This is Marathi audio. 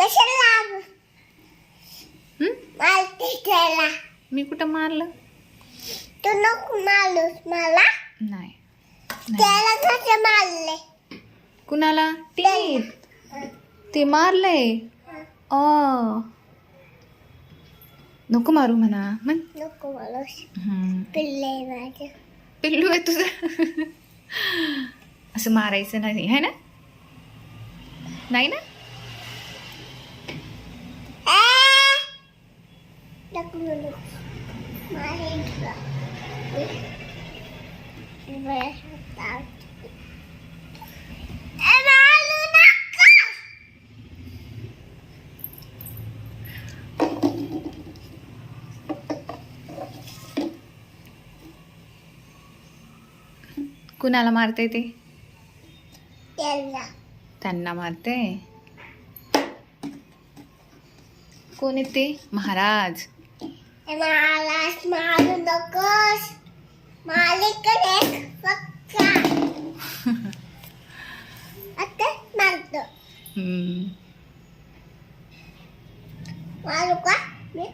कशाला हं? मारते त्याला? मी कुठं मारलं? तू नको मारूस मला. नाही नाही. त्याला कसं मारले? कुणाला? ते मारलंय. नको मारू म्हणा म्हण. नको मारूस. हं. पिल्ले माझं. पिल्लू आहे तुझं. असं मारायचं नाही है ना? नाही ना? नको मारूस. मारेन तुला. बरं, चालतं. मारू नका. कुणाला मारते ते? त्याला. त्यांना मारते. कोण आहेत ते? महाराज. महाराज मारू नकोस. मालिकडे फक्त आता मारतो. हम्म. मारू का मी?